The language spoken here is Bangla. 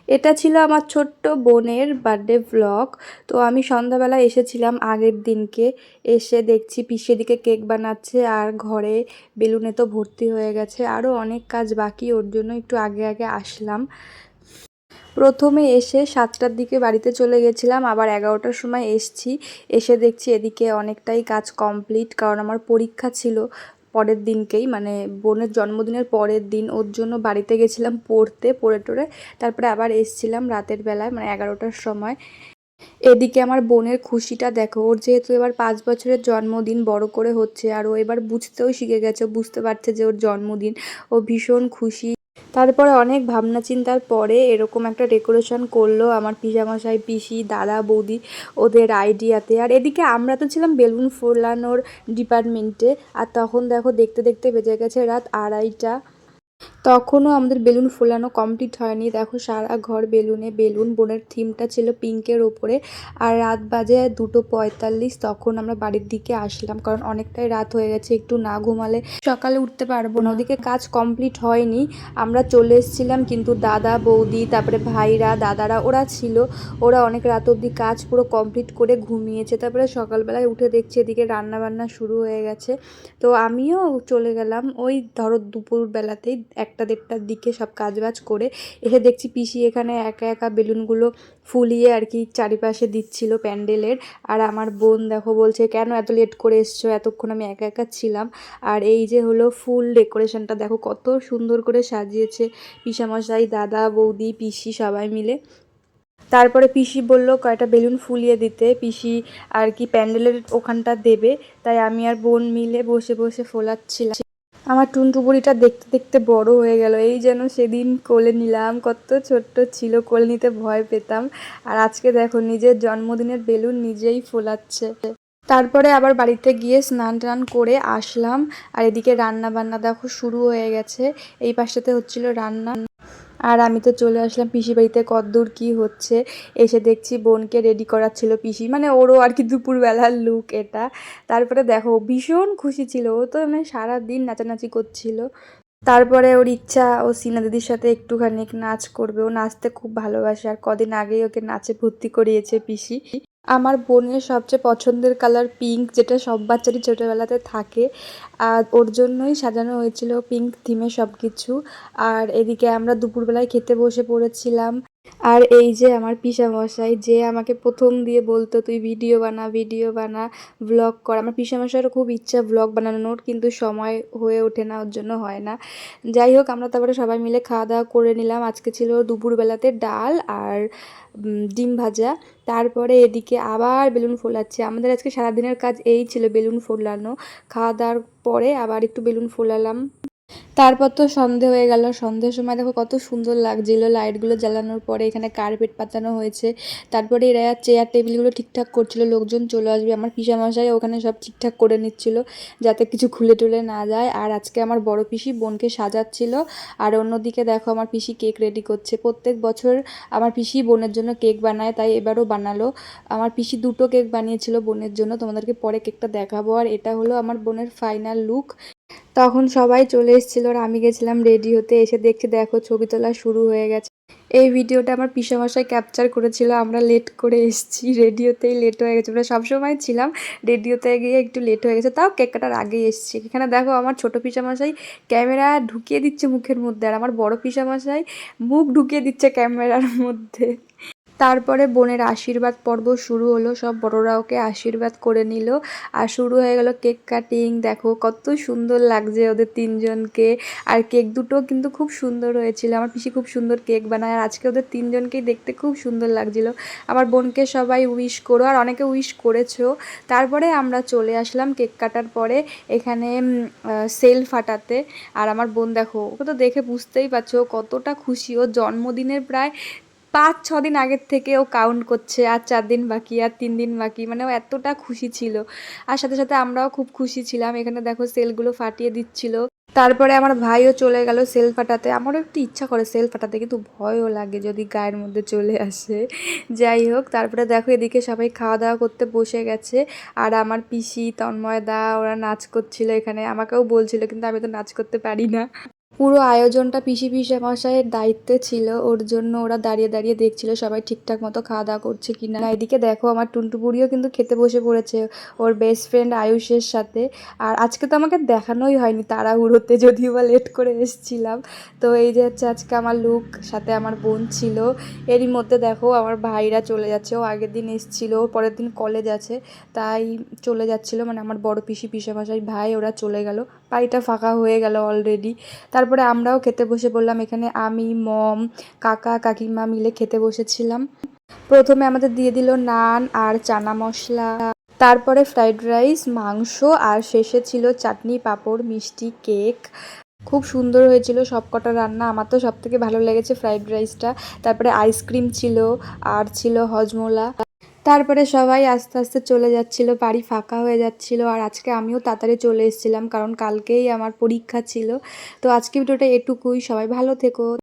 এটা ছিল আমার ছোট্ট বোনের বার্থডে ব্লগ। তো আমি সন্ধ্যাবেলা এসেছিলাম আগের দিনকে, এসে দেখছি পিসি এদিকে কেক বানাচ্ছে আর ঘরে বেলুনে তো ভর্তি হয়ে গেছে, আরও অনেক কাজ বাকি, ওর জন্য একটু আগে আগে আসলাম। প্রথমে এসে 7টার দিকে বাড়িতে চলে গেছিলাম, আবার 11টার সময় এসছি। এসে দেখছি এদিকে অনেকটাই কাজ কমপ্লিট, কারণ আমার পরীক্ষা ছিল পরের দিনকেই, মানে বোনের জন্মদিনের পরের দিন। ওর জন্য বাড়িতে গেছিলাম পড়তে, পড়ে টড়ে তারপরে আবার এসছিলাম রাতের বেলায়, মানে 11টার সময়। এদিকে আমার বোনের খুশিটা দেখো, ওর যেহেতু এবার 5 বছরের জন্মদিন বড় করে হচ্ছে, আর ও এবার বুঝতেও শিখে গেছে, বুঝতে পারছে যে ওর জন্মদিন। ও ভীষণ খুশি। তারপরে অনেক ভাবনা চিন্তার পরে এরকম একটা ডেকোরেশন করলো আমার পিসামশাই, পিসি, দাদা, বৌদি ওদের আইডিয়াতে। আর এদিকে আমরা তো ছিলাম বেলুন ফোলানোর ডিপার্টমেন্টে, আর তখন দেখো দেখতে দেখতে বেজে গেছে রাত 2:30। তখনও আমাদের বেলুন ফোলানো কমপ্লিট হয়নি। দেখো সারা ঘর বেলুনে বেলুন। বোনের থিমটা ছিল পিঙ্কের ওপরে। আর রাত বাজে 2:45, তখন আমরা বাড়ির দিকে আসলাম, কারণ অনেকটাই রাত হয়ে গেছে, একটু না ঘুমালে সকালে উঠতে পারবো না। ওদিকে কাজ কমপ্লিট হয়নি, আমরা চলে এসেছিলাম, কিন্তু দাদা, বৌদি, তারপরে ভাইরা, দাদারা ওরা ছিল, ওরা অনেক রাত অবধি কাজ পুরো কমপ্লিট করে ঘুমিয়েছে। তারপরে সকালবেলায় উঠে দেখছি এদিকে রান্না বান্না শুরু হয়ে গেছে। তো আমিও চলে গেলাম ওই ধরো দুপুরবেলাতেই 1টা-1:30টার দিকে সব কাজবাজ করে। এসে দেখছি পিসি এখানে একা একা বেলুনগুলো ফুলিয়ে আর কি চারিপাশে দিচ্ছিল প্যান্ডেলের। আর আমার বোন দেখো বলছে, কেন এত লেট করে এসছো? এতক্ষণ আমি একা একা ছিলাম। আর এই যে হলো ফুল ডেকোরেশনটা, দেখো কত সুন্দর করে সাজিয়েছে পিসামশাই, দাদা, বৌদি, পিসি সবাই মিলে। তারপরে পিসি বলল কয়টা বেলুন ফুলিয়ে দিতে, পিসি আর কি প্যান্ডেলের ওখানটা দেবে, তাই আমি আর বোন মিলে বসে বসে ফোলাচ্ছিলাম। আমার টুনটু বুড়িটা দেখতে দেখতে বড় হয়ে গেল, এই যেন সেদিন কোলে নিলাম, কত ছোট্ট ছিল, কোলে নিতে ভয় পেতাম। আর আজকে দেখো নিজের জন্মদিনের বেলুন নিজেই ফোলাচ্ছে। তারপরে আবার বাড়িতে গিয়ে স্নান টান করে আসলাম। আর এদিকে রান্না বান্না দেখো শুরু হয়ে গেছে, এই পাশটাতে হচ্ছিল রান্না। আর আমি তো চলে আসলাম পিসি বাড়িতে, কতদূর কি হচ্ছে। এসে দেখছি বোনকে রেডি করাচ্ছিল পিসি, মানে ওরও আর কি দুপুরবেলার লুক এটা। তারপরে দেখো ভীষণ খুশি ছিল, ও তো মানে সারাদিন নাচানাচি করছিল। তারপরে ওর ইচ্ছা ও সিনা দিদির সাথে একটুখানি নাচ করবে, ও নাচতে খুব ভালোবাসে, আর কদিন আগেই ওকে নাচে ভর্তি করিয়েছে পিসি। আমার বোনের সবচেয়ে পছন্দের কালার পিঙ্ক, যেটা সব বাচ্চারই ছোটোবেলাতে থাকে, আর ওর জন্যই সাজানো হয়েছিল পিঙ্ক থিমে সব কিছু। আর এদিকে আমরা দুপুরবেলায় খেতে বসে পড়েছিলাম। আর এই যে আমার পিসামশাই, যে আমাকে প্রথম দিয়ে বলতো তুই ভিডিও বানা, ভিডিও বানা, ব্লগ কর। আমার পিসামশাইয়েরও খুব ইচ্ছা ব্লগ বানানোর, কিন্তু সময় হয়ে ওঠে না, ওর জন্য হয় না। যাই হোক, আমরা তারপরে সবাই মিলে খাওয়া দাওয়া করে নিলাম। আজকে ছিল দুপুরবেলাতে ডাল আর ডিম ভাজা। তারপরে এদিকে আবার বেলুন ফোলাচ্ছে। আমাদের আজকে সারাদিনের কাজ এই ছিল, বেলুন ফোলানো। খাওয়া দাওয়ার পরে আবার একটু বেলুন ফোলালাম। তারপর তো সন্ধে হয়ে গেল। সন্ধ্যের সময় দেখো কত সুন্দর লাগছিল লাইটগুলো জ্বালানোর পরে। এখানে কার্পেট পাতানো হয়েছে। তারপরে এরা চেয়ার টেবিলগুলো ঠিকঠাক করছিল, লোকজন চলে আসবে। আমার পিসামশাই ওখানে সব ঠিকঠাক করে নিচ্ছিল, যাতে কিছু খুলে টুলে না যায়। আর আজকে আমার বড় পিসি বোনকে সাজাচ্ছিল। আর অন্যদিকে দেখো আমার পিসি কেক রেডি করছে। প্রত্যেক বছর আমার পিসি বোনের জন্য কেক বানায়, তাই এবারও বানালো। আমার পিসি 2টো কেক বানিয়েছিল বোনের জন্য, তোমাদেরকে পরে কেকটা দেখাবো। আর এটা হলো আমার বোনের ফাইনাল লুক। তখন সবাই চলে এসেছিল আর আমি গেছিলাম রেডি হতে। এসে দেখছি দেখো ছবি তোলা শুরু হয়ে গেছে। এই ভিডিওটা আমার পিসামশাই ক্যাপচার করেছিল। আমরা লেট করে এসেছি, রেডিওতেই লেট হয়ে গেছে, আমরা সবসময় ছিলাম, রেডিওতে গিয়ে একটু লেট হয়ে গেছে, তাও কেক কাটার আগেই এসেছি। এখানে দেখো আমার ছোট পিসামশাই ক্যামেরা ঢুকিয়ে দিচ্ছে মুখের মধ্যে, আর আমার বড় পিসামশাই মুখ ঢুকিয়ে দিচ্ছে ক্যামেরার মধ্যে। তারপরে বোনের আশীর্বাদ পর্ব শুরু হলো, সব বড়রা ওকে আশীর্বাদ করে নিল। আর শুরু হয়ে গেল কেক কাটিং। দেখো কত সুন্দর লাগছে ওদের তিনজনকে। আর কেক দুটো কিন্তু খুব সুন্দর হয়েছিল, আমার পিসি খুব সুন্দর কেক বানায়। আর আজকে ওদের তিনজনকেই দেখতে খুব সুন্দর লাগছিল। আমার বোনকে সবাই উইশ করো, আর অনেকে উইশ করেছো। তারপরে আমরা চলে আসলাম কেক কাটার পরে এখানে সেল ফাটাতে। আর আমার বোন দেখো, ওকে তো দেখে বুঝতেই পারছো কতটা খুশি। ও জন্মদিনের প্রায় 5-6 দিন আগের থেকে ও কাউন্ট করছে, আর 4 দিন বাকি, আর 3 দিন বাকি, মানে ও এতটা খুশি ছিল। আর সাথে সাথে আমরাও খুব খুশি ছিলাম। এখানে দেখো সেলগুলো ফাটিয়ে দিচ্ছিল। তারপরে আমার ভাইও চলে গেল সেল ফাটাতে। আমারও একটু ইচ্ছা করে সেল ফাটাতে, কিন্তু ভয়ও লাগে যদি গায়ের মধ্যে চলে আসে। যাই হোক, তারপরে দেখো এদিকে সবাই খাওয়া দাওয়া করতে বসে গেছে। আর আমার পিসি, তন্ময় দা ওরা নাচ করছিল এখানে, আমাকেও বলছিল, কিন্তু আমি তো নাচ করতে পারি না। পুরো আয়োজনটা পিসেমশাইয়ের দায়িত্বে ছিল, ওর জন্য ওরা দাঁড়িয়ে দাঁড়িয়ে দেখছিল সবাই ঠিকঠাক মতো খাওয়া দাওয়া করছে কিনা। এদিকে দেখো আমার টুনটু বুড়িও কিন্তু খেতে বসে পড়েছে ওর বেস্ট ফ্রেন্ড আয়ুষের সাথে। আর আজকে তো আমাকে দেখানোই হয়নি, তাড়াহুড়োতে যদিও বা লেট করে এসেছিলাম। তো এই যে হচ্ছে আজকে আমার লুক, সাথে আমার বোন ছিল। এরই মধ্যে দেখো আমার ভাইরা চলে যাচ্ছে, ও আগের দিন এসেছিল, পরের দিন কলেজ আছে তাই চলে যাচ্ছিল, মানে আমার বড় পিসেমশাই ভাই ওরা চলে গেল, বাড়িটা ফাঁকা হয়ে গেল অলরেডি। তারপরে আমরাও খেতে বসে পড়লাম, এখানে আমি, মম, কাকা কাকিমা মিলে খেতে বসেছিলাম। প্রথমে আমাদের দিয়ে দিল নান আর চানা মশলা, তারপরে ফ্রাইড রাইস, মাংস, আর শেষে ছিল চাটনি, পাঁপড়, মিষ্টি, কেক। খুব সুন্দর হয়েছিল সব কটা রান্না, আমার তো সব থেকে ভালো লেগেছে ফ্রাইড রাইসটা। তারপরে আইসক্রিম ছিল আর ছিল হজমোলা। তারপরে সবাই আস্তে আস্তে চলে যাচ্ছিল, বাড়ি ফাঁকা হয়ে যাচ্ছিল। আর আজকে আমিও তাড়াতাড়ি চলে এসেছিলাম কারণ কালকেই আমার পরীক্ষা ছিল। তো আজকে ভিডিওটা এটুকুই, সবাই ভালো থেকো।